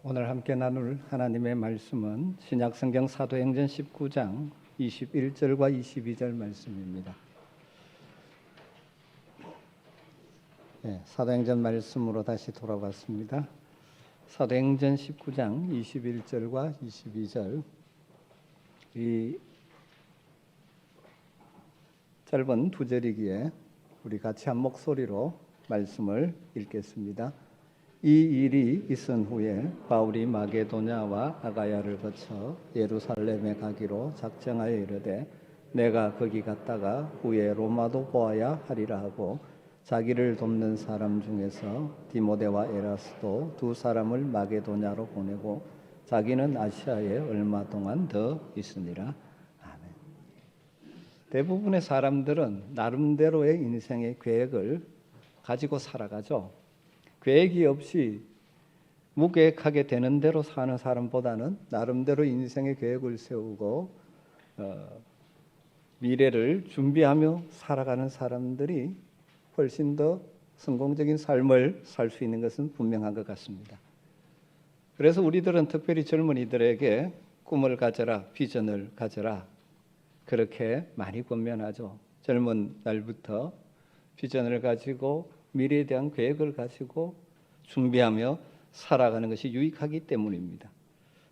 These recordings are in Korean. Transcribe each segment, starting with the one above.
오늘 함께 나눌 하나님의 말씀은 신약성경 사도행전 19장 21절과 22절 말씀입니다. 사도행전 말씀으로 다시 돌아왔습니다. 사도행전 19장 21절과 22절, 이 짧은 두 절이기에 우리 같이 한 목소리로 말씀을 읽겠습니다. 이 일이 있은 후에 바울이 마게도냐와 아가야를 거쳐 예루살렘에 가기로 작정하여 이르되 내가 거기 갔다가 후에 로마도 보아야 하리라 하고 자기를 돕는 사람 중에서 디모데와 에라스도 두 사람을 마게도냐로 보내고 자기는 아시아에 얼마 동안 더 있으니라. 아멘. 대부분의 사람들은 나름대로의 인생의 계획을 가지고 살아가죠. 계획이 없이 무계획하게 되는 대로 사는 사람보다는 나름대로 인생의 계획을 세우고 미래를 준비하며 살아가는 사람들이 훨씬 더 성공적인 삶을 살 수 있는 것은 분명한 것 같습니다. 그래서 우리들은 특별히 젊은이들에게 꿈을 가져라, 비전을 가져라, 그렇게 많이 권면하죠. 젊은 날부터 비전을 가지고 미래에 대한 계획을 가지고 준비하며 살아가는 것이 유익하기 때문입니다.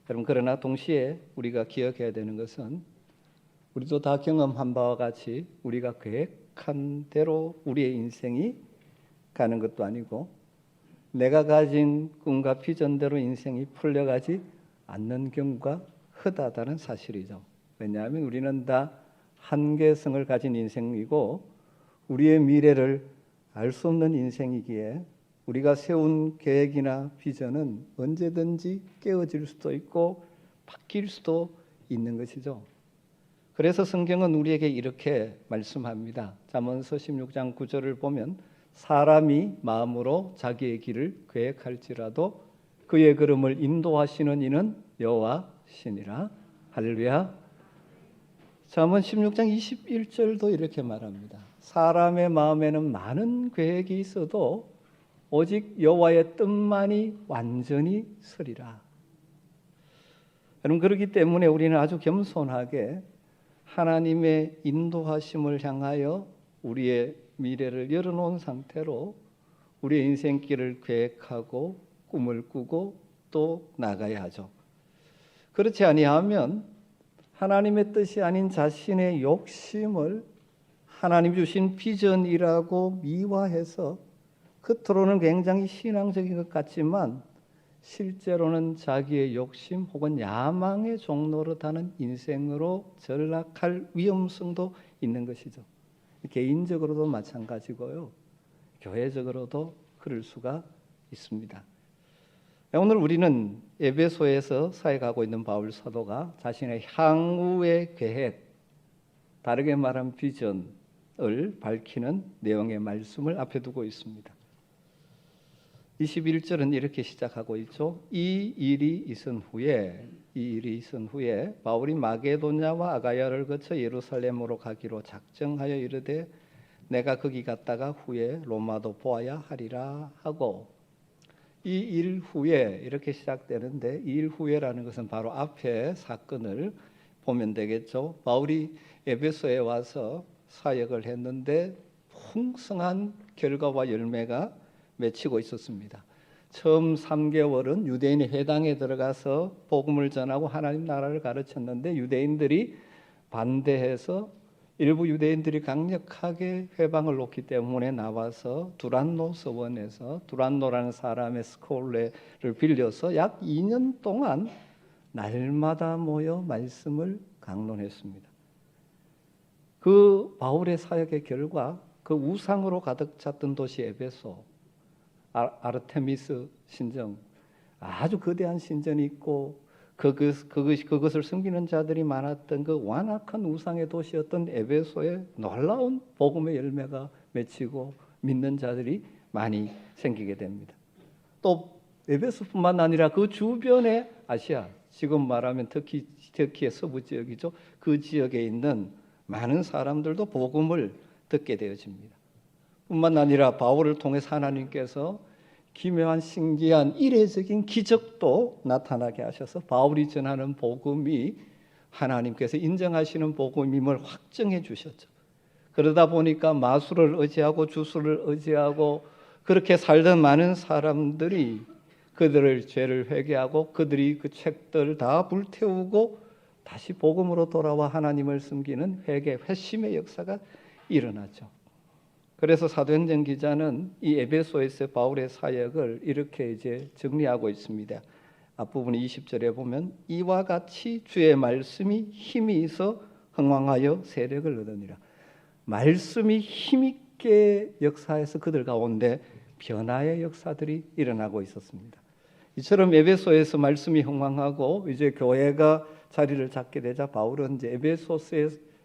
여러분, 그러나 동시에 우리가 기억해야 되는 것은 우리도 다 경험한 바와 같이 우리가 계획한 대로 우리의 인생이 가는 것도 아니고 내가 가진 꿈과 비전대로 인생이 풀려가지 않는 경우가 흔하다는 사실이죠. 왜냐하면 우리는 다 한계성을 가진 인생이고 우리의 미래를 알 수 없는 인생이기에 우리가 세운 계획이나 비전은 언제든지 깨어질 수도 있고 바뀔 수도 있는 것이죠. 그래서 성경은 우리에게 이렇게 말씀합니다. 잠언서 16장 9절을 보면 사람이 마음으로 자기의 길을 계획할지라도 그의 걸음을 인도하시는 이는 여호와시니라. 할렐루야. 잠언 16장 21절도 이렇게 말합니다. 사람의 마음에는 많은 계획이 있어도 오직 여호와의 뜻만이 완전히 서리라. 여러분, 그렇기 때문에 우리는 아주 겸손하게 하나님의 인도하심을 향하여 우리의 미래를 열어놓은 상태로 우리의 인생길을 계획하고 꿈을 꾸고 또 나가야 하죠. 그렇지 아니하면 하나님의 뜻이 아닌 자신의 욕심을 하나님 주신 비전이라고 미화해서 겉으로는 굉장히 신앙적인 것 같지만 실제로는 자기의 욕심 혹은 야망의 종로로 타는 인생으로 전락할 위험성도 있는 것이죠. 개인적으로도 마찬가지고요. 교회적으로도 그럴 수가 있습니다. 오늘 우리는 에베소에서 사역하고 있는 바울 사도가 자신의 향후의 계획, 다르게 말하면 비전을 밝히는 내용의 말씀을 앞에 두고 있습니다. 21절은 이렇게 시작하고 있죠. 이 일이 있은 후에 바울이 마게도냐와 아가야를 거쳐 예루살렘으로 가기로 작정하여 이르되 내가 거기 갔다가 후에 로마도 보아야 하리라 하고, 이 일 후에 이렇게 시작되는데 이 일 후에라는 것은 바로 앞에 사건을 보면 되겠죠. 바울이 에베소에 와서 사역을 했는데 풍성한 결과와 열매가 맺히고 있었습니다. 처음 3개월은 유대인의 회당에 들어가서 복음을 전하고 하나님 나라를 가르쳤는데 유대인들이 반대해서 일부 유대인들이 강력하게 회방을 놓기 때문에 나와서 두란노 서원에서 두란노라는 사람의 스콜레를 빌려서 약 2년 동안 날마다 모여 말씀을 강론했습니다. 그 바울의 사역의 결과 그 우상으로 가득 찼던 도시 에베소, 아르테미스 신전, 아주 거대한 신전이 있고 그것을 섬기는 자들이 많았던 그 완악한 우상의 도시였던 에베소에 놀라운 복음의 열매가 맺히고 믿는 자들이 많이 생기게 됩니다. 또 에베소뿐만 아니라 그 주변의 아시아, 지금 말하면 터키의 서부 지역이죠. 그 지역에 있는 많은 사람들도 복음을 듣게 되어집니다. 뿐만 아니라 바울을 통해서 하나님께서 기묘한 신기한 이례적인 기적도 나타나게 하셔서 바울이 전하는 복음이 하나님께서 인정하시는 복음임을 확증해 주셨죠. 그러다 보니까 마술을 의지하고 주술을 의지하고 그렇게 살던 많은 사람들이 그들을 죄를 회개하고 그들이 그 책들을 다 불태우고 다시 복음으로 돌아와 하나님을 섬기는 회개, 회심의 역사가 일어나죠. 그래서 사도행전 기자는 이 에베소에서 바울의 사역을 이렇게 이제 정리하고 있습니다. 앞부분 20절에 보면 이와 같이 주의 말씀이 힘이 있어 흥왕하여 세력을 얻으니라. 말씀이 힘있게 역사해서 그들 가운데 변화의 역사들이 일어나고 있었습니다. 이처럼 에베소에서 말씀이 흥왕하고 이제 교회가 자리를 잡게 되자 바울은 이제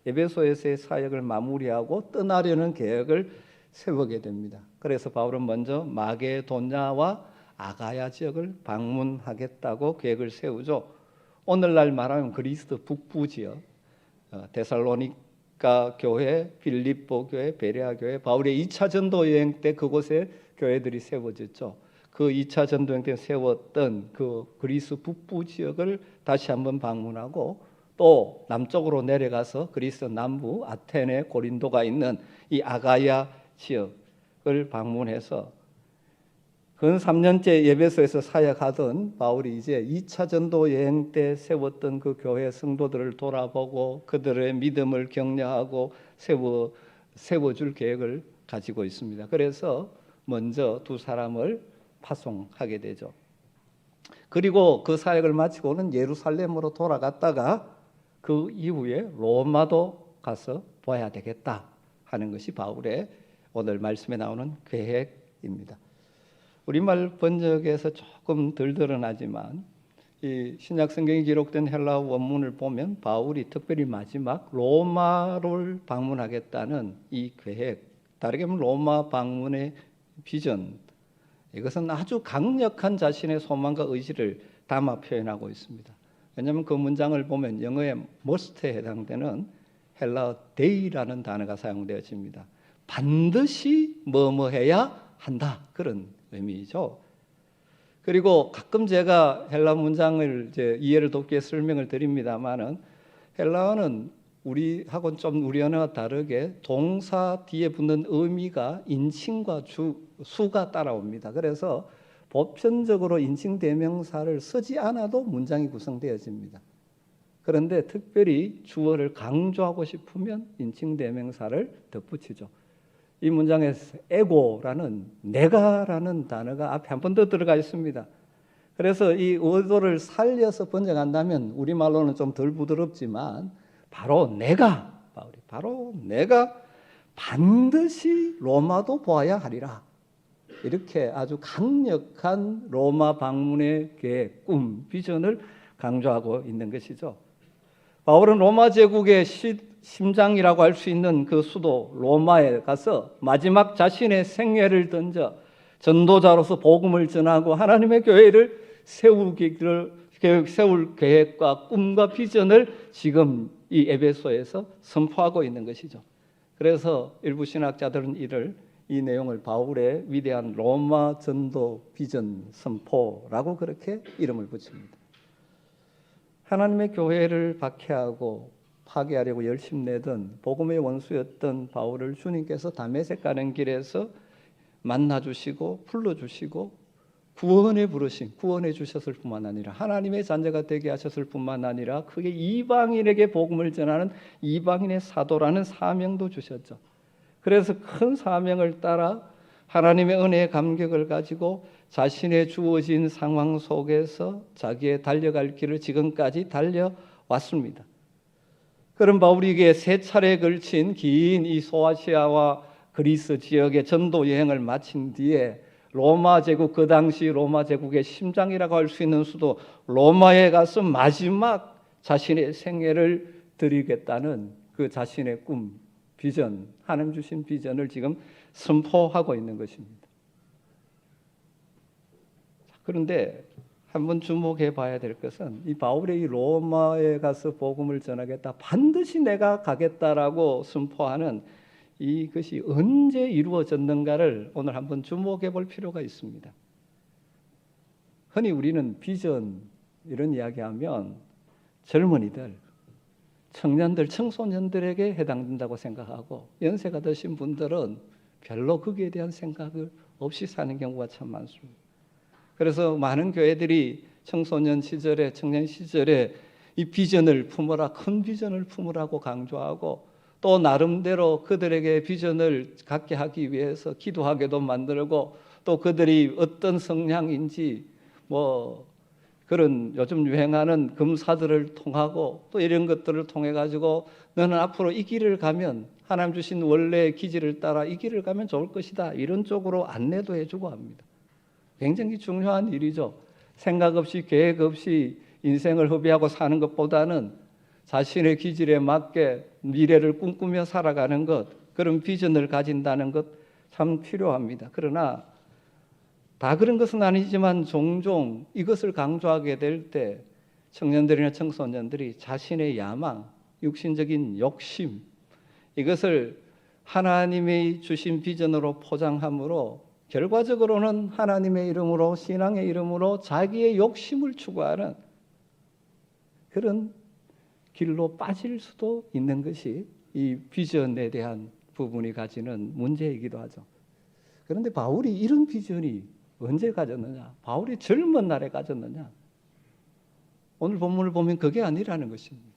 에베소에서의 사역을 마무리하고 떠나려는 계획을 세우게 됩니다. 그래서 바울은 먼저 마게도냐와 아가야 지역을 방문하겠다고 계획을 세우죠. 오늘날 말하면 그리스 북부 지역, 데살로니가 교회, 빌립보 교회, 베레아 교회, 바울의 2차 전도 여행 때 그곳에 교회들이 세워졌죠. 그 2차 전도 여행 때 세웠던 그 그리스 북부 지역을 다시 한번 방문하고 또 남쪽으로 내려가서 그리스 남부 아테네, 고린도가 있는 이 아가야 지역을 방문해서 근 3년째 에베소에서 사역하던 바울이 이제 2차 전도 여행 때 세웠던 그 교회 성도들을 돌아보고 그들의 믿음을 격려하고 세워줄 계획을 가지고 있습니다. 그래서 먼저 두 사람을 파송하게 되죠. 그리고 그 사역을 마치고는 예루살렘으로 돌아갔다가 그 이후에 로마도 가서 봐야 되겠다 하는 것이 바울의 오늘 말씀에 나오는 계획입니다. 우리말 번역에서 조금 덜 드러나지만 이 신약 성경에 기록된 헬라어 원문을 보면 바울이 특별히 마지막 로마를 방문하겠다는 이 계획, 다르게 말하면 로마 방문의 비전, 이것은 아주 강력한 자신의 소망과 의지를 담아 표현하고 있습니다. 왜냐하면 그 문장을 보면 영어의 must에 해당되는 헬라어 day라는 단어가 사용되어집니다. 반드시 뭐뭐해야 한다, 그런 의미죠. 그리고 가끔 제가 헬라 문장을 이제 이해를 돕기 위해 설명을 드립니다만은 헬라어는 우리하고는 좀 우리 언어와 다르게 동사 뒤에 붙는 의미가 인칭과 수가 따라옵니다. 그래서 보편적으로 인칭 대명사를 쓰지 않아도 문장이 구성되어집니다. 그런데 특별히 주어를 강조하고 싶으면 인칭 대명사를 덧붙이죠. 이 문장에 에고라는 내가라는 단어가 앞에 한 번 더 들어가 있습니다. 그래서 이 의도를 살려서 번역한다면 우리말로는 좀 덜 부드럽지만 바로 내가 반드시 로마도 보아야 하리라. 이렇게 아주 강력한 로마 방문의 계획, 꿈, 비전을 강조하고 있는 것이죠. 바울은 로마 제국의 심장이라고 할 수 있는 그 수도 로마에 가서 마지막 자신의 생애를 던져 전도자로서 복음을 전하고 하나님의 교회를 세울 계획과 꿈과 비전을 지금 이 에베소에서 선포하고 있는 것이죠. 그래서 일부 신학자들은 이 내용을 바울의 위대한 로마 전도 비전 선포라고 그렇게 이름을 붙입니다. 하나님의 교회를 박해하고 파괴하려고 열심내던 복음의 원수였던 바울을 주님께서 다메섹 가는 길에서 만나주시고 불러주시고 구원해 주셨을 뿐만 아니라 하나님의 자녀가 되게 하셨을 뿐만 아니라 그게 이방인에게 복음을 전하는 이방인의 사도라는 사명도 주셨죠. 그래서 큰 사명을 따라 하나님의 은혜의 감격을 가지고 자신의 주어진 상황 속에서 자기의 달려갈 길을 지금까지 달려왔습니다. 그런 바울에게 세 차례에 걸친 긴 이 소아시아와 그리스 지역의 전도 여행을 마친 뒤에 로마 제국, 그 당시 로마 제국의 심장이라고 할 수 있는 수도 로마에 가서 마지막 자신의 생애를 드리겠다는 그 자신의 꿈, 비전, 하나님 주신 비전을 지금 선포하고 있는 것입니다. 그런데 한번 주목해 봐야 될 것은 이 바울의 이 로마에 가서 복음을 전하겠다, 반드시 내가 가겠다라고 선포하는 이것이 언제 이루어졌는가를 오늘 한번 주목해 볼 필요가 있습니다. 흔히 우리는 비전 이런 이야기하면 젊은이들, 청년들, 청소년들에게 해당된다고 생각하고 연세가 드신 분들은 별로 거기에 대한 생각을 없이 사는 경우가 참 많습니다. 그래서 많은 교회들이 청소년 시절에, 청년 시절에 이 비전을 품으라, 큰 비전을 품으라고 강조하고 또 나름대로 그들에게 비전을 갖게 하기 위해서 기도하게도 만들고 또 그들이 어떤 성향인지 뭐 그런 요즘 유행하는 검사들을 통하고 또 이런 것들을 통해 가지고 너는 앞으로 이 길을 가면 하나님 주신 원래의 기질을 따라 이 길을 가면 좋을 것이다, 이런 쪽으로 안내도 해주고 합니다. 굉장히 중요한 일이죠. 생각 없이 계획 없이 인생을 허비하고 사는 것보다는 자신의 기질에 맞게 미래를 꿈꾸며 살아가는 것, 그런 비전을 가진다는 것 참 필요합니다. 그러나 다 그런 것은 아니지만 종종 이것을 강조하게 될 때 청년들이나 청소년들이 자신의 야망, 육신적인 욕심, 이것을 하나님이 주신 비전으로 포장함으로 결과적으로는 하나님의 이름으로, 신앙의 이름으로 자기의 욕심을 추구하는 그런 길로 빠질 수도 있는 것이 이 비전에 대한 부분이 가지는 문제이기도 하죠. 그런데 바울이 이런 비전이 언제 가졌느냐? 바울이 젊은 날에 가졌느냐? 오늘 본문을 보면 그게 아니라는 것입니다.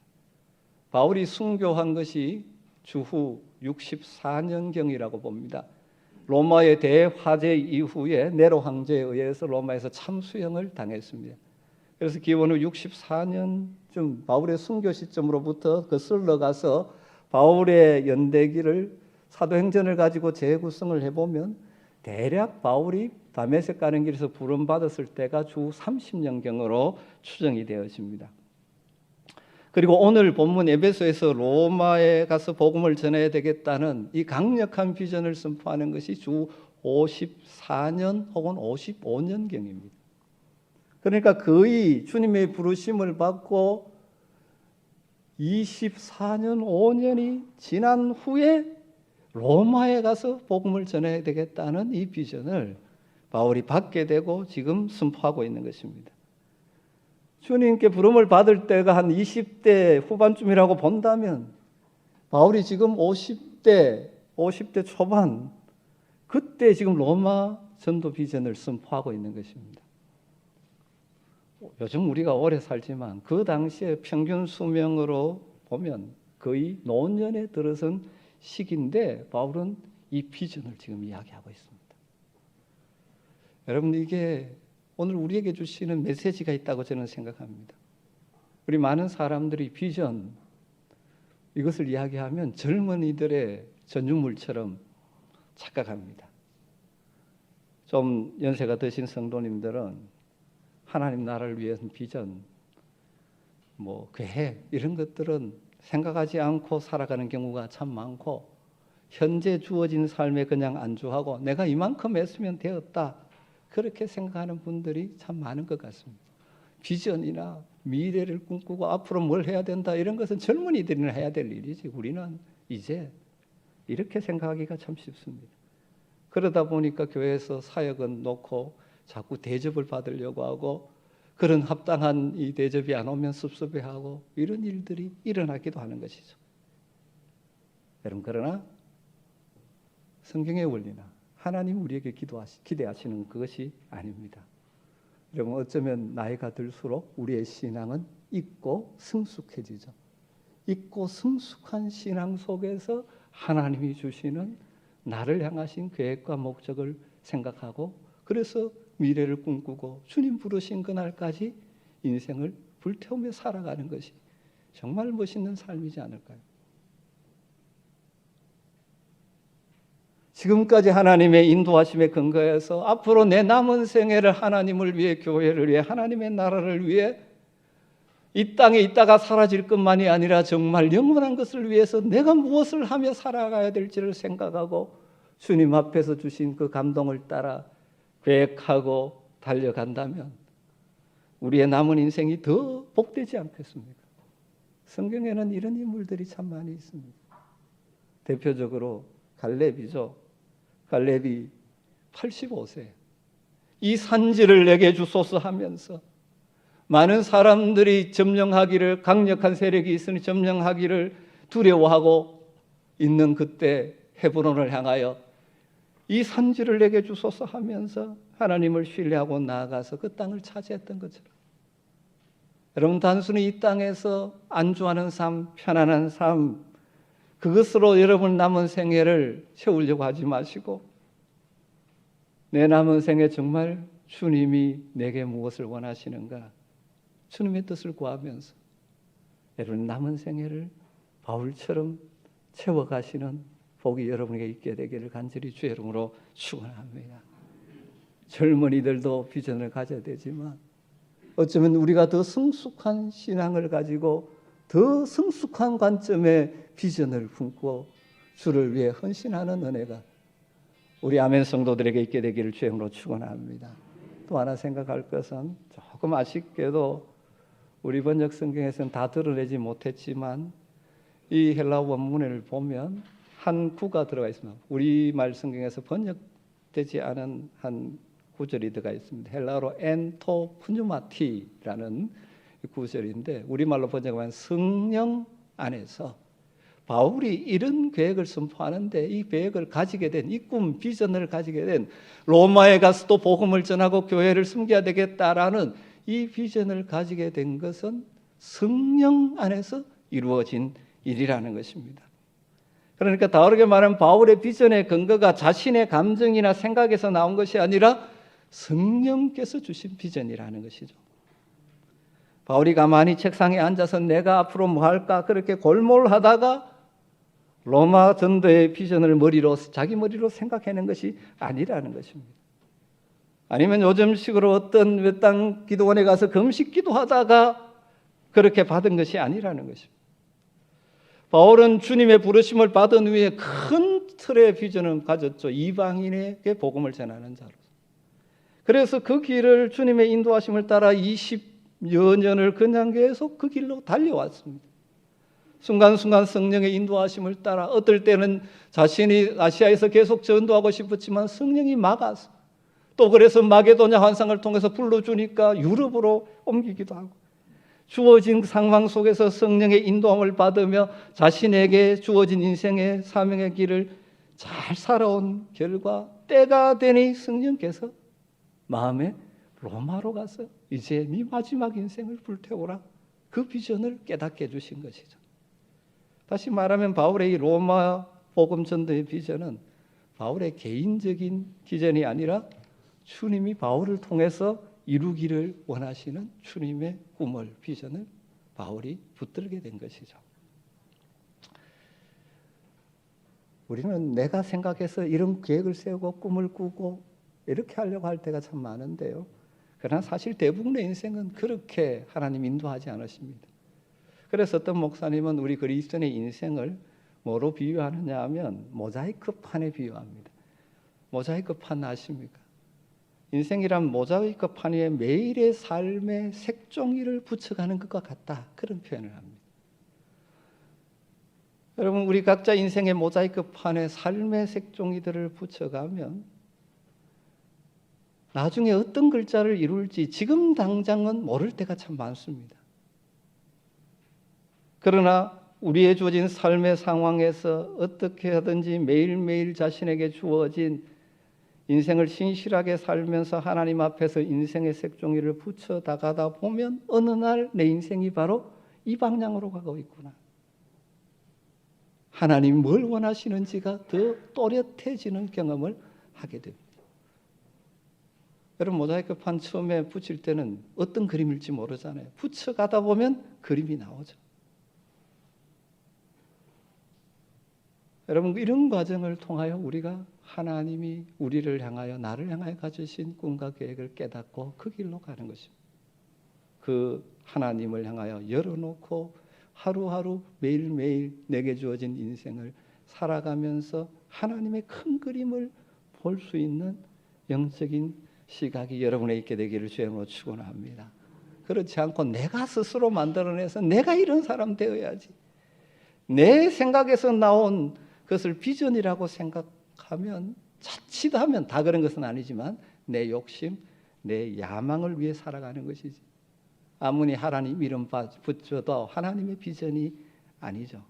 바울이 순교한 것이 주후 64년경이라고 봅니다. 로마의 대화재 이후에 네로 황제에 의해서 로마에서 참수형을 당했습니다. 그래서 기원후 64년쯤 바울의 순교 시점으로부터 거슬러 가서 바울의 연대기를 사도행전을 가지고 재구성을 해보면 대략 바울이 다메섹 가는 길에서 부름받았을 때가 주 30년경으로 추정이 되어집니다. 그리고 오늘 본문 에베소에서 로마에 가서 복음을 전해야 되겠다는 이 강력한 비전을 선포하는 것이 주 54년 혹은 55년경입니다. 그러니까 거의 주님의 부르심을 받고 24년, 5년이 지난 후에 로마에 가서 복음을 전해야 되겠다는 이 비전을 바울이 받게 되고 지금 선포하고 있는 것입니다. 주님께 부름을 받을 때가 한 20대 후반쯤이라고 본다면 바울이 지금 50대 초반, 그때 지금 로마 전도 비전을 선포하고 있는 것입니다. 요즘 우리가 오래 살지만 그 당시에 평균 수명으로 보면 거의 노년에 들어선 시기인데 바울은 이 비전을 지금 이야기하고 있습니다. 여러분, 이게 오늘 우리에게 주시는 메시지가 있다고 저는 생각합니다. 우리 많은 사람들이 비전, 이것을 이야기하면 젊은이들의 전유물처럼 착각합니다. 좀 연세가 드신 성도님들은 하나님 나라를 위한 비전, 계획 이런 것들은 생각하지 않고 살아가는 경우가 참 많고 현재 주어진 삶에 그냥 안주하고 내가 이만큼 했으면 되었다, 그렇게 생각하는 분들이 참 많은 것 같습니다. 비전이나 미래를 꿈꾸고 앞으로 뭘 해야 된다, 이런 것은 젊은이들이나 해야 될 일이지 우리는 이제 이렇게 생각하기가 참 쉽습니다. 그러다 보니까 교회에서 사역은 놓고 자꾸 대접을 받으려고 하고 그런 합당한 이 대접이 안 오면 섭섭해하고 이런 일들이 일어나기도 하는 것이죠. 여러분, 그러나 성경의 원리나 하나님 우리에게 기대하시는 그것이 아닙니다. 여러분, 어쩌면 나이가 들수록 우리의 신앙은 있고 성숙해지죠. 있고 성숙한 신앙 속에서 하나님이 주시는 나를 향하신 계획과 목적을 생각하고 그래서 미래를 꿈꾸고 주님 부르신 그날까지 인생을 불태우며 살아가는 것이 정말 멋있는 삶이지 않을까요? 지금까지 하나님의 인도하심에 근거해서 앞으로 내 남은 생애를 하나님을 위해, 교회를 위해, 하나님의 나라를 위해 이 땅에 있다가 사라질 것만이 아니라 정말 영원한 것을 위해서 내가 무엇을 하며 살아가야 될지를 생각하고 주님 앞에서 주신 그 감동을 따라 계획하고 달려간다면 우리의 남은 인생이 더 복되지 않겠습니까? 성경에는 이런 인물들이 참 많이 있습니다. 대표적으로 갈렙이죠. 갈렙이 85세, 이 산지를 내게 주소서 하면서 많은 사람들이 점령하기를, 강력한 세력이 있으니 점령하기를 두려워하고 있는 그때 헤브론을 향하여 이 산지를 내게 주소서 하면서 하나님을 신뢰하고 나아가서 그 땅을 차지했던 것처럼, 여러분 단순히 이 땅에서 안주하는 삶, 편안한 삶, 그것으로 여러분 남은 생애를 채우려고 하지 마시고, 내 남은 생에 정말 주님이 내게 무엇을 원하시는가, 주님의 뜻을 구하면서 여러분 남은 생애를 바울처럼 채워가시는 복이 여러분에게 있게 되기를 간절히 주의 이름으로 축원합니다. 젊은이들도 비전을 가져야 되지만 어쩌면 우리가 더 성숙한 신앙을 가지고 더 성숙한 관점의 비전을 품고 주를 위해 헌신하는 은혜가 우리 아멘 성도들에게 있게 되기를 주의 이름으로 축원합니다. 또 하나 생각할 것은, 조금 아쉽게도 우리 번역 성경에서는 다 드러내지 못했지만 이 헬라어 원문을 보면 한 구가 들어가 있습니다. 우리말 성경에서 번역되지 않은 한 구절이 들어가 있습니다. 헬라어로 엔토 푸뉴마티라는 구절인데 우리말로 번역하면 성령 안에서 바울이 이런 계획을 선포하는데, 이 계획을 가지게 된, 이 꿈, 비전을 가지게 된, 로마에 가서 또 복음을 전하고 교회를 섬겨야 되겠다라는 이 비전을 가지게 된 것은 성령 안에서 이루어진 일이라는 것입니다. 그러니까 다르게 말하면 바울의 비전의 근거가 자신의 감정이나 생각에서 나온 것이 아니라 성령께서 주신 비전이라는 것이죠. 바울이 가만히 책상에 앉아서 내가 앞으로 뭐 할까 그렇게 골몰하다가 로마 전도의 비전을 자기 머리로 생각해낸 것이 아니라는 것입니다. 아니면 요즘식으로 어떤 외딴 기도원에 가서 금식 기도하다가 그렇게 받은 것이 아니라는 것입니다. 바울은 주님의 부르심을 받은 후에 큰 틀의 비전을 가졌죠. 이방인에게 복음을 전하는 자로서. 그래서 그 길을, 주님의 인도하심을 따라 20여 년을 그냥 계속 그 길로 달려왔습니다. 순간순간 성령의 인도하심을 따라, 어떨 때는 자신이 아시아에서 계속 전도하고 싶었지만 성령이 막아서, 또 그래서 마게도냐 환상을 통해서 불러주니까 유럽으로 옮기기도 하고, 주어진 상황 속에서 성령의 인도함을 받으며 자신에게 주어진 인생의 사명의 길을 잘 살아온 결과 때가 되니 성령께서 마음에 로마로 가서 이제 네 마지막 인생을 불태우라, 그 비전을 깨닫게 해주신 것이죠. 다시 말하면 바울의 이 로마 복음 전도의 비전은 바울의 개인적인 비전이 아니라 주님이 바울을 통해서 이루기를 원하시는 주님의 꿈을, 비전을 바울이 붙들게 된 것이죠. 우리는 내가 생각해서 이런 계획을 세우고 꿈을 꾸고 이렇게 하려고 할 때가 참 많은데요. 그러나 사실 대부분의 인생은 그렇게 하나님 인도하지 않으십니다. 그래서 어떤 목사님은 우리 그리스도인의 인생을 뭐로 비유하느냐 하면 모자이크 판에 비유합니다. 모자이크 판 아십니까? 인생이란 모자이크 판 위에 매일의 삶의 색종이를 붙여가는 것과 같다, 그런 표현을 합니다. 여러분, 우리 각자 인생의 모자이크 판에 삶의 색종이들을 붙여가면 나중에 어떤 글자를 이룰지 지금 당장은 모를 때가 참 많습니다. 그러나 우리의 주어진 삶의 상황에서 어떻게 하든지 매일매일 자신에게 주어진 인생을 신실하게 살면서 하나님 앞에서 인생의 색종이를 붙여 나가다 보면 어느 날 내 인생이 바로 이 방향으로 가고 있구나, 하나님 뭘 원하시는지가 더 또렷해지는 경험을 하게 됩니다. 여러분, 모자이크 판 처음에 붙일 때는 어떤 그림일지 모르잖아요. 붙여가다 보면 그림이 나오죠. 여러분, 이런 과정을 통하여 우리가 하나님이 우리를 향하여, 나를 향하여 가지신 꿈과 계획을 깨닫고 그 길로 가는 것입니다. 그 하나님을 향하여 열어놓고 하루하루 매일매일 내게 주어진 인생을 살아가면서 하나님의 큰 그림을 볼 수 있는 영적인 시각이 여러분에 있게 되기를 주의 이름으로 축원합니다. 그렇지 않고 내가 스스로 만들어내서 내가 이런 사람 되어야지, 내 생각에서 나온 그것을 비전이라고 생각하면, 자칫하면, 다 그런 것은 아니지만 내 욕심, 내 야망을 위해 살아가는 것이지. 아무리 하나님 이름 붙여도 하나님의 비전이 아니죠.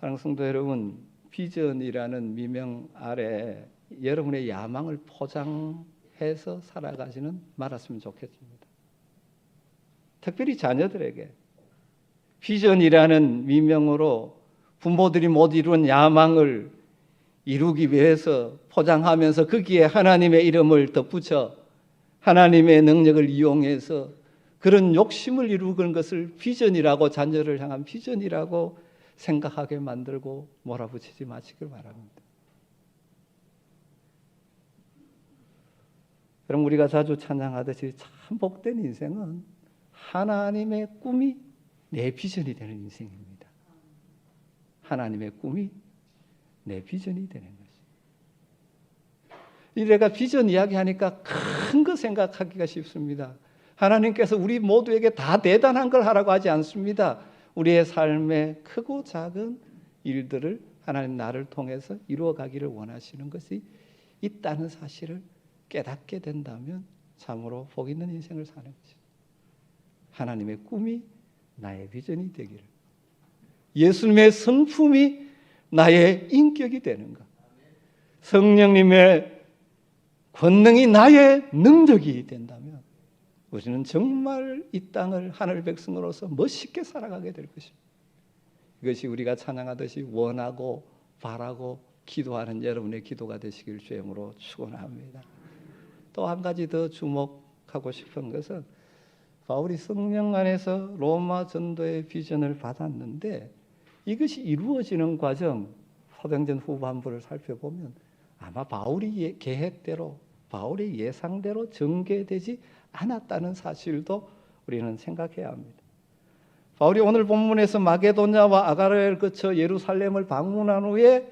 사랑하는 성도 여러분, 비전이라는 미명 아래 여러분의 야망을 포장해서 살아가지는 말았으면 좋겠습니다. 특별히 자녀들에게 비전이라는 미명으로 부모들이 못 이룬 야망을 이루기 위해서 포장하면서 거기에 하나님의 이름을 덧붙여 하나님의 능력을 이용해서 그런 욕심을 이루는 것을 비전이라고, 자녀를 향한 비전이라고 생각하게 만들고 몰아붙이지 마시길 바랍니다. 그럼 우리가 자주 찬양하듯이 참 복된 인생은 하나님의 꿈이 내 비전이 되는 인생입니다. 하나님의 꿈이 내 비전이 되는 것입니다. 이래가 비전 이야기하니까 큰 거 생각하기가 쉽습니다. 하나님께서 우리 모두에게 다 대단한 걸 하라고 하지 않습니다. 우리의 삶의 크고 작은 일들을 하나님 나를 통해서 이루어가기를 원하시는 것이 있다는 사실을 깨닫게 된다면 참으로 복 있는 인생을 사는 것입니다. 하나님의 꿈이 나의 비전이 되기를, 예수님의 성품이 나의 인격이 되는 것, 성령님의 권능이 나의 능력이 된다면 우리는 정말 이 땅을 하늘 백성으로서 멋있게 살아가게 될 것입니다. 이것이 우리가 찬양하듯이 원하고 바라고 기도하는 여러분의 기도가 되시길 주님으로 축원합니다. 또 한 가지 더 주목하고 싶은 것은 바울이 성령 안에서 로마 전도의 비전을 받았는데 이것이 이루어지는 과정, 사도행전 후반부를 살펴보면 아마 바울의 계획대로, 바울의 예상대로 전개되지 않았다는 사실도 우리는 생각해야 합니다. 바울이 오늘 본문에서 마게도냐와 아가야를 거쳐 예루살렘을 방문한 후에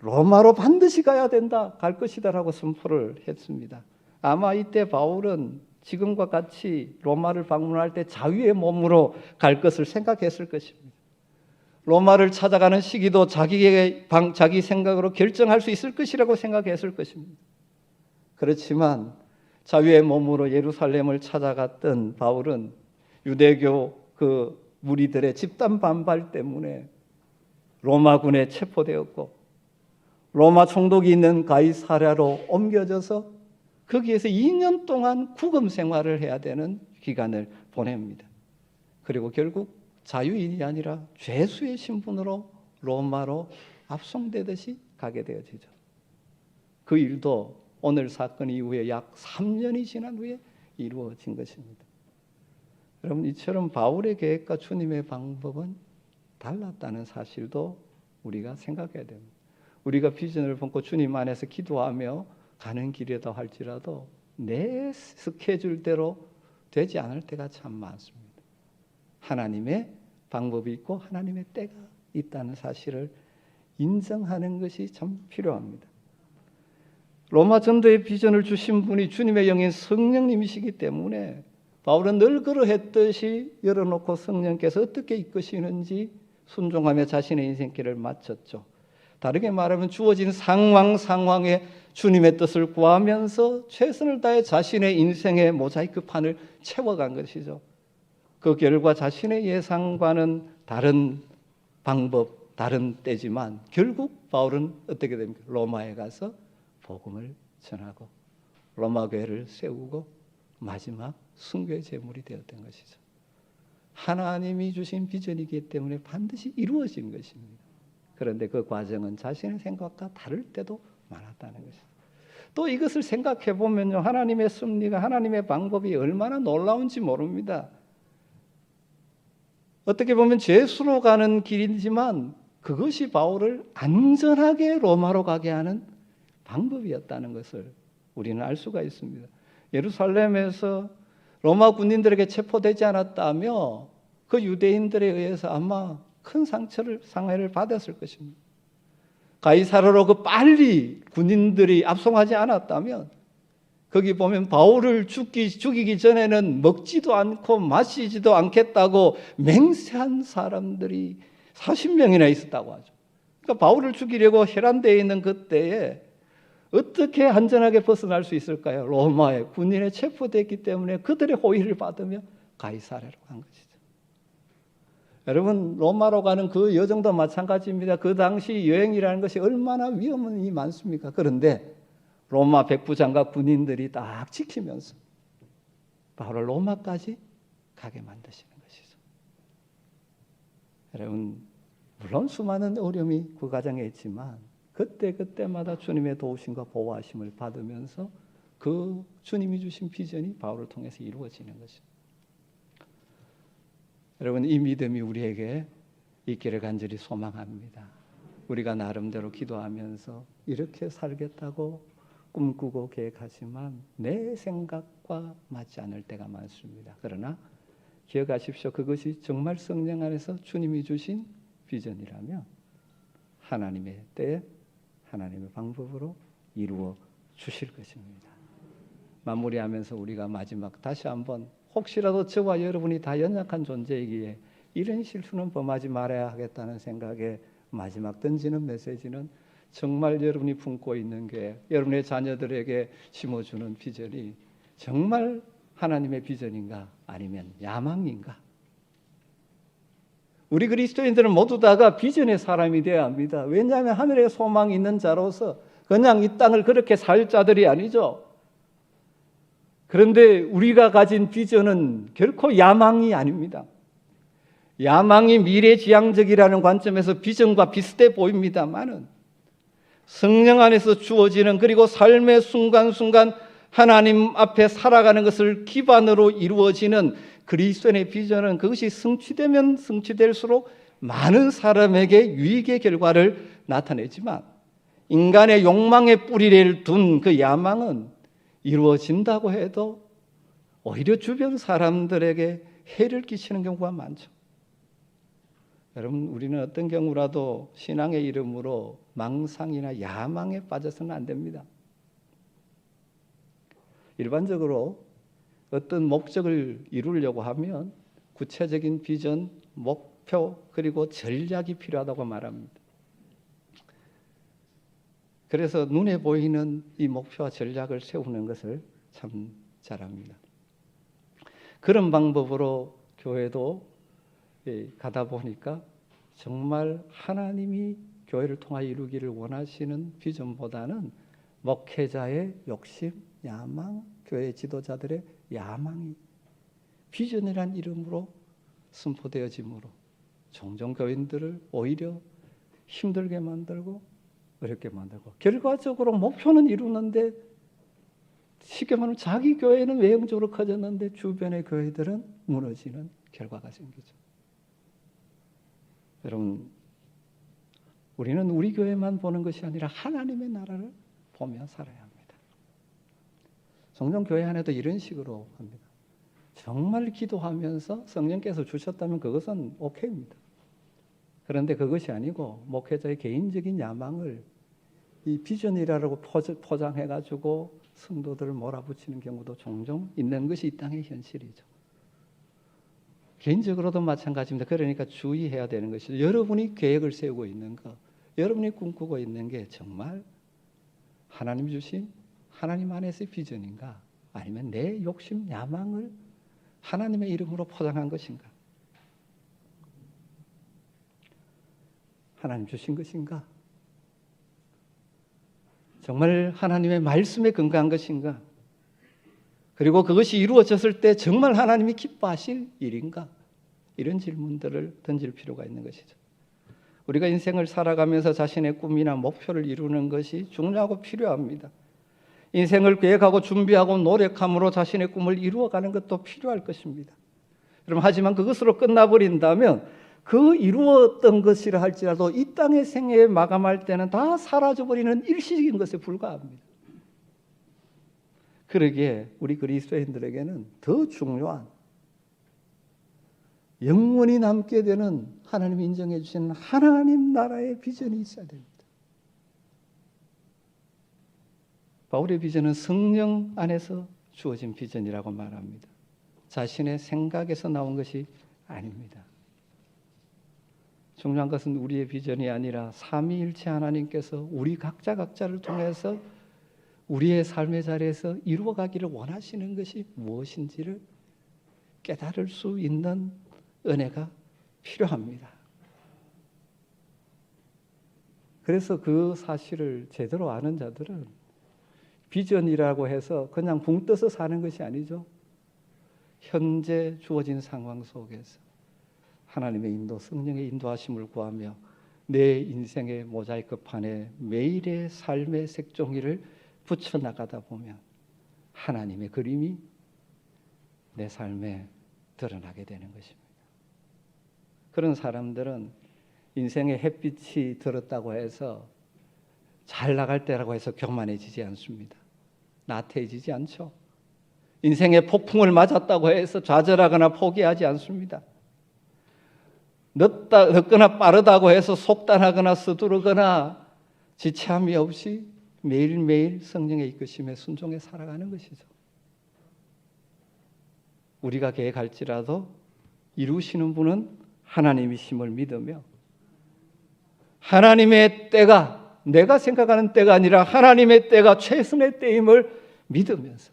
로마로 반드시 가야 된다, 갈 것이다라고 선포를 했습니다. 아마 이때 바울은 지금과 같이 로마를 방문할 때 자유의 몸으로 갈 것을 생각했을 것입니다. 로마를 찾아가는 시기도 자기 생각으로 결정할 수 있을 것이라고 생각했을 것입니다. 그렇지만 자유의 몸으로 예루살렘을 찾아갔던 바울은 유대교 그 무리들의 집단 반발 때문에 로마군에 체포되었고 로마 총독이 있는 가이사랴로 옮겨져서 거기에서 2년 동안 구금 생활을 해야 되는 기간을 보냅니다. 그리고 결국 자유인이 아니라 죄수의 신분으로 로마로 압송되듯이 가게 되어지죠. 그 일도 오늘 사건 이후에 약 3년이 지난 후에 이루어진 것입니다. 여러분, 이처럼 바울의 계획과 주님의 방법은 달랐다는 사실도 우리가 생각해야 됩니다. 우리가 비전을 품고 주님 안에서 기도하며 가는 길이다 할지라도 내 스케줄대로 되지 않을 때가 참 많습니다. 하나님의 방법이 있고 하나님의 때가 있다는 사실을 인정하는 것이 참 필요합니다. 로마 전도의 비전을 주신 분이 주님의 영인 성령님이시기 때문에 바울은 늘 그러했듯이 열어놓고 성령께서 어떻게 이끄시는지 순종하며 자신의 인생길을 마쳤죠. 다르게 말하면 주어진 상황에 주님의 뜻을 구하면서 최선을 다해 자신의 인생의 모자이크판을 채워간 것이죠. 그 결과 자신의 예상과는 다른 방법, 다른 때지만 결국 바울은 어떻게 됩니까? 로마에 가서 복음을 전하고 로마 교회를 세우고 마지막 순교의 제물이 되었던 것이죠. 하나님이 주신 비전이기 때문에 반드시 이루어진 것입니다. 그런데 그 과정은 자신의 생각과 다를 때도 많았다는 것입니다. 또 이것을 생각해 보면요, 하나님의 섭리가, 하나님의 방법이 얼마나 놀라운지 모릅니다. 어떻게 보면 죄수로 가는 길이지만 그것이 바울을 안전하게 로마로 가게 하는 방법이었다는 것을 우리는 알 수가 있습니다. 예루살렘에서 로마 군인들에게 체포되지 않았다며 그 유대인들에 의해서 아마 큰 상해를 받았을 것입니다. 가이사랴로 그 빨리 군인들이 압송하지 않았다면 거기 보면 바울을 죽이기 전에는 먹지도 않고 마시지도 않겠다고 맹세한 사람들이 40명이나 있었다고 하죠. 그러니까 바울을 죽이려고 헤란대에 있는 그때에 어떻게 안전하게 벗어날 수 있을까요? 로마의 군인에 체포됐기 때문에 그들의 호의를 받으며 가이사랴로 간 것이죠. 여러분, 로마로 가는 그 여정도 마찬가지입니다. 그 당시 여행이라는 것이 얼마나 위험이 많습니까? 그런데 로마 백부장과 군인들이 딱 지키면서 바로 로마까지 가게 만드시는 것이죠. 여러분, 물론 수많은 어려움이 그 과정에 있지만 그때마다 주님의 도우심과 보호하심을 받으면서 그 주님이 주신 비전이 바울을 통해서 이루어지는 것입니다. 여러분, 이 믿음이 우리에게 있기를 간절히 소망합니다. 우리가 나름대로 기도하면서 이렇게 살겠다고 꿈꾸고 계획하지만 내 생각과 맞지 않을 때가 많습니다. 그러나 기억하십시오. 그것이 정말 성령 안에서 주님이 주신 비전이라면 하나님의 때에 하나님의 방법으로 이루어 주실 것입니다. 마무리하면서 우리가 마지막 다시 한번 혹시라도 저와 여러분이 다 연약한 존재이기에 이런 실수는 범하지 말아야 하겠다는 생각에 마지막 던지는 메시지는 정말 여러분이 품고 있는 게 여러분의 자녀들에게 심어주는 비전이 정말 하나님의 비전인가 아니면 야망인가? 우리 그리스도인들은 모두 다가 비전의 사람이 되어야 합니다. 왜냐하면 하늘에 소망이 있는 자로서 그냥 이 땅을 그렇게 살 자들이 아니죠. 그런데 우리가 가진 비전은 결코 야망이 아닙니다. 야망이 미래지향적이라는 관점에서 비전과 비슷해 보입니다만은 성령 안에서 주어지는 그리고 삶의 순간순간 하나님 앞에 살아가는 것을 기반으로 이루어지는 그리스도인의 비전은 그것이 성취되면 성취될수록 많은 사람에게 유익의 결과를 나타내지만 인간의 욕망의 뿌리를 둔 그 야망은 이루어진다고 해도 오히려 주변 사람들에게 해를 끼치는 경우가 많죠. 여러분, 우리는 어떤 경우라도 신앙의 이름으로 망상이나 야망에 빠져서는 안 됩니다. 일반적으로 어떤 목적을 이루려고 하면 구체적인 비전, 목표, 그리고 전략이 필요하다고 말합니다. 그래서 눈에 보이는 이 목표와 전략을 세우는 것을 참 잘합니다. 그런 방법으로 교회도 가다 보니까 정말 하나님이 교회를 통하여 이루기를 원하시는 비전보다는 목회자의 욕심, 야망, 교회 지도자들의 야망이 비전이란 이름으로 선포되어지므로 종종 교인들을 오히려 힘들게 만들고 어렵게 만들고 결과적으로 목표는 이루는데 쉽게 말하면 자기 교회는 외형적으로 커졌는데 주변의 교회들은 무너지는 결과가 생기죠. 여러분, 우리는 우리 교회만 보는 것이 아니라 하나님의 나라를 보며 살아야 합니다. 종종 교회 안에도 이런 식으로 합니다. 정말 기도하면서 성령께서 주셨다면 그것은 오케이입니다. 그런데 그것이 아니고 목회자의 개인적인 야망을 이 비전이라고 포장해가지고 성도들을 몰아붙이는 경우도 종종 있는 것이 이 땅의 현실이죠. 개인적으로도 마찬가지입니다. 그러니까 주의해야 되는 것이죠. 여러분이 계획을 세우고 있는 것, 여러분이 꿈꾸고 있는 게 정말 하나님 주신 하나님 안에서의 비전인가? 아니면 내 욕심, 야망을 하나님의 이름으로 포장한 것인가? 하나님 주신 것인가? 정말 하나님의 말씀에 근거한 것인가? 그리고 그것이 이루어졌을 때 정말 하나님이 기뻐하실 일인가? 이런 질문들을 던질 필요가 있는 것이죠. 우리가 인생을 살아가면서 자신의 꿈이나 목표를 이루는 것이 중요하고 필요합니다. 인생을 계획하고 준비하고 노력함으로 자신의 꿈을 이루어가는 것도 필요할 것입니다. 하지만 그것으로 끝나버린다면 그 이루었던 것이라 할지라도 이 땅의 생애에 마감할 때는 다 사라져버리는 일시적인 것에 불과합니다. 그러기에 우리 그리스도인들에게는 더 중요한 영원히 남게 되는 하나님이 인정해 주신 하나님 나라의 비전이 있어야 됩니다. 바울의 비전은 성령 안에서 주어진 비전이라고 말합니다. 자신의 생각에서 나온 것이 아닙니다. 중요한 것은 우리의 비전이 아니라 삼위일체 하나님께서 우리 각자를 통해서 우리의 삶의 자리에서 이루어가기를 원하시는 것이 무엇인지를 깨달을 수 있는 은혜가 필요합니다. 그래서 그 사실을 제대로 아는 자들은 비전이라고 해서 그냥 붕 떠서 사는 것이 아니죠. 현재 주어진 상황 속에서 하나님의 인도, 성령의 인도하심을 구하며 내 인생의 모자이크판에 매일의 삶의 색종이를 붙여나가다 보면 하나님의 그림이 내 삶에 드러나게 되는 것입니다. 그런 사람들은 인생의 햇빛이 들었다고 해서 잘 나갈 때라고 해서 교만해지지 않습니다. 나태해지지 않죠. 인생의 폭풍을 맞았다고 해서 좌절하거나 포기하지 않습니다. 늦거나 빠르다고 해서 속단하거나 서두르거나 지체함이 없이 매일매일 성령의 이끄심에 순종해 살아가는 것이죠. 우리가 계획할지라도 이루시는 분은 하나님이심을 믿으며 하나님의 때가 내가 생각하는 때가 아니라 하나님의 때가 최선의 때임을 믿으면서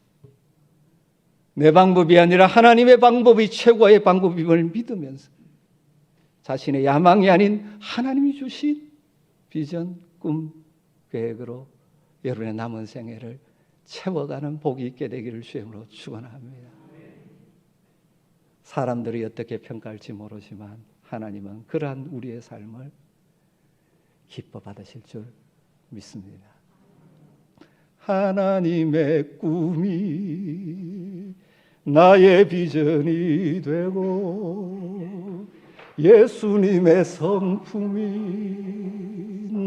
내 방법이 아니라 하나님의 방법이 최고의 방법임을 믿으면서 자신의 야망이 아닌 하나님이 주신 비전, 꿈, 계획으로 여러분의 남은 생애를 채워가는 복이 있게 되기를 주임으로 축원합니다. 사람들이 어떻게 평가할지 모르지만 하나님은 그러한 우리의 삶을 기뻐 받으실 줄 믿습니다. 하나님의 꿈이 나의 비전이 되고 예수님의 성품이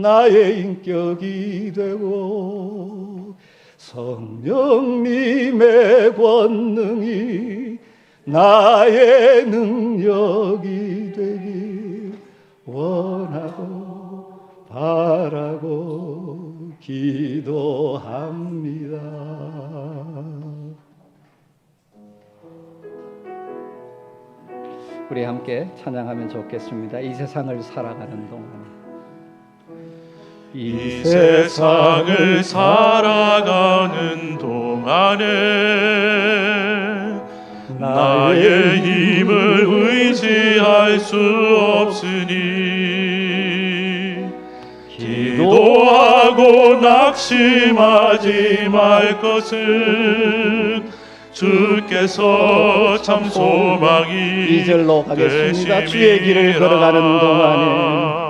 나의 인격이 되고 성령님의 권능이 나의 능력이 되길 원하고 바라고 기도합니다. 우리 함께 찬양하면 좋겠습니다. 이 세상을 살아가는 동안 이 세상을 살아가는 동안에 나의 힘을 의지할 수 없으니 기도하고 낙심하지 말 것은 주께서 참 소망이 2절로 가겠습니다. 주의 길을 걸어가는 동안에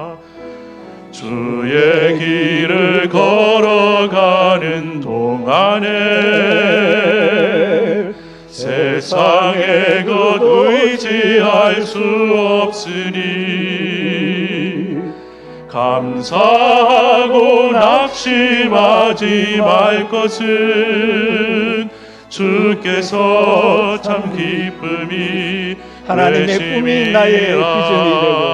주의 길을 걸어가는 동안에 세상의 것 의지할 수 없으니 감사하고 낙심하지 말 것은 주께서 참 기쁨이 하나님의 꿈이 나의 비전이 되고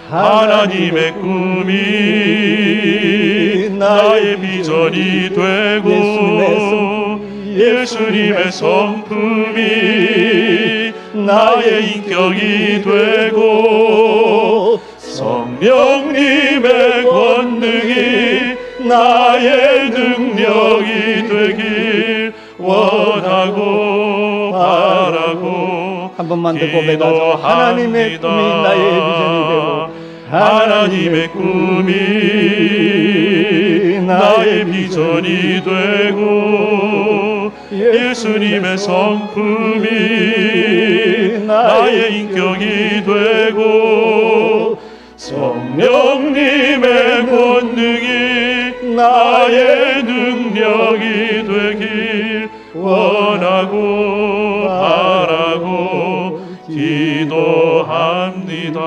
하나님의 꿈이 나의 비전이 되고 예수님의 성품이 나의 인격이 되고 성령님의 권능이 나의 능력이 되길 원하고 바라고 한 번만 더 고백하죠. 하나님의 꿈이 나의 비전이 되고 하나님의 꿈이 나의 비전이 되고 예수님의 성품이 나의 인격이 되고 성령님의 권능이 나의 능력이 되길 원하고 바라고 기도합니다.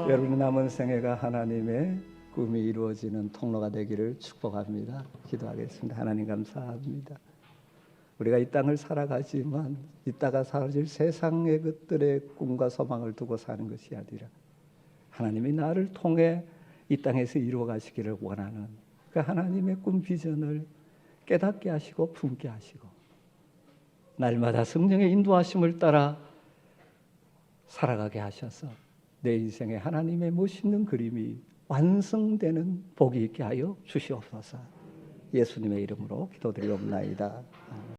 여러분의 남은 생애가 하나님의 꿈이 이루어지는 통로가 되기를 축복합니다. 기도하겠습니다. 하나님 감사합니다. 우리가 이 땅을 살아가지만 이따가 사라질 세상의 것들의 꿈과 소망을 두고 사는 것이 아니라 하나님이 나를 통해 이 땅에서 이루어 가시기를 원하는 그 하나님의 꿈 비전을 깨닫게 하시고 품게 하시고 날마다 성령의 인도하심을 따라 살아가게 하셔서 내 인생에 하나님의 멋있는 그림이 완성되는 복이 있게 하여 주시옵소서. 예수님의 이름으로 기도드리옵나이다.